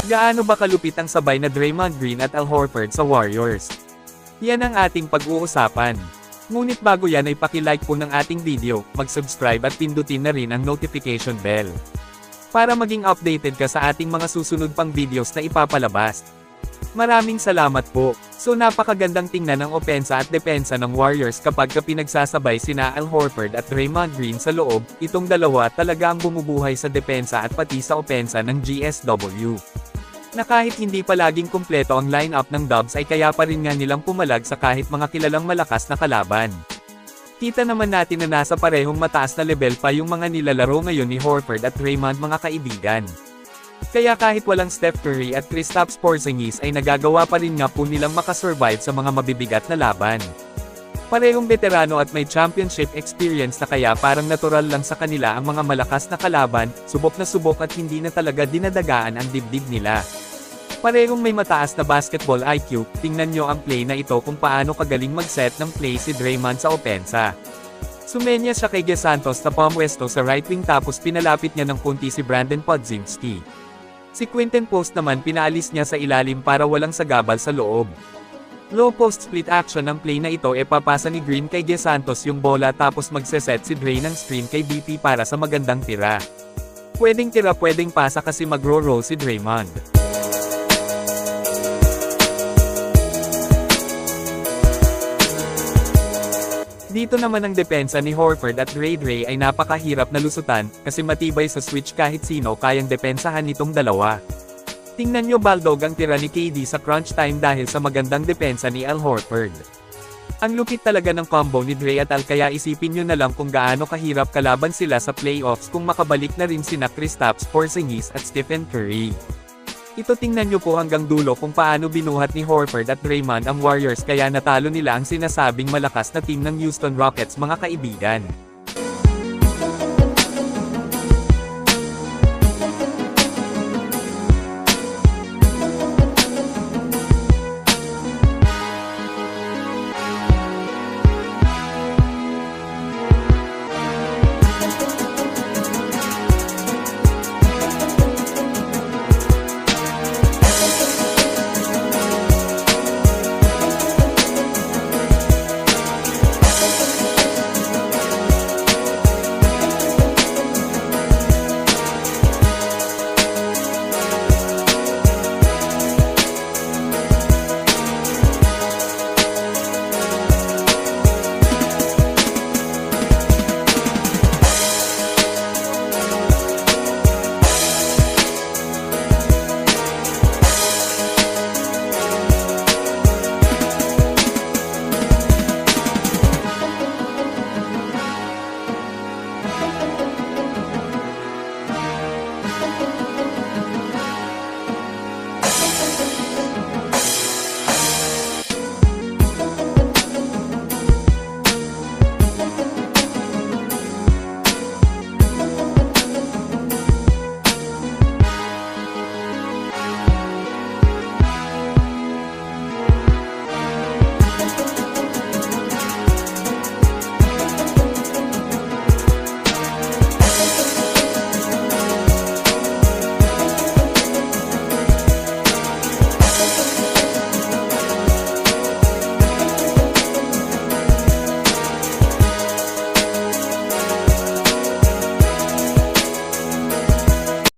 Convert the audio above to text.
Gaano ba kalupit ang sabay na Draymond Green at Al Horford sa Warriors? Yan ang ating pag-uusapan. Ngunit bago yan ay paki-like po ng ating video, mag-subscribe at pindutin na rin ang notification bell. Para maging updated ka sa ating mga susunod pang videos na ipapalabas. Maraming salamat po. So napakagandang tingnan ng opensa at depensa ng Warriors kapag pinagsasabay sina Al Horford at Draymond Green sa loob, itong dalawa talaga ang bumubuhay sa depensa at pati sa opensa ng GSW. Na kahit hindi palaging kumpleto ang lineup ng Dubs ay kaya pa rin nga nilang pumalag sa kahit mga kilalang malakas na kalaban. Kita naman natin na nasa parehong mataas na level pa yung mga nilalaro ngayon ni Horford at Draymond mga kaibigan. Kaya kahit walang Steph Curry at Kristaps Porzingis ay nagagawa pa rin nga po nilang makasurvive sa mga mabibigat na laban. Parehong veterano at may championship experience na kaya parang natural lang sa kanila ang mga malakas na kalaban, subok na subok at hindi na talaga dinadagaan ang dibdib nila. Parehong may mataas na basketball IQ, tingnan nyo ang play na ito kung paano kagaling mag-set ng play si Draymond sa opensa. Sumenya siya kay Santos na pumwesto sa right wing tapos pinalapit niya ng konti si Brandon Podziemski. Si Quinton Post naman pinaalis niya sa ilalim para walang sagabal sa loob. Low post split action ng play na ito papasa ni Green kay Santos yung bola tapos magseset si Dray ng screen kay BP para sa magandang tira. Pwedeng tira pwedeng pasa kasi magro-roll si Draymond. Dito naman ang depensa ni Horford at Dray ay napakahirap na lusutan, kasi matibay sa switch kahit sino kayang depensahan nitong dalawa. Tingnan nyo baldog ang tira ni KD sa crunch time dahil sa magandang depensa ni Al Horford. Ang lupit talaga ng combo ni Dray at Al kaya isipin nyo na lang kung gaano kahirap kalaban sila sa playoffs kung makabalik na rin sina Kristaps Porzingis at Stephen Curry. Ito tingnan nyo po hanggang dulo kung paano binuhat ni Horford at Draymond ang Warriors kaya natalo nila ang sinasabing malakas na team ng Houston Rockets mga kaibigan.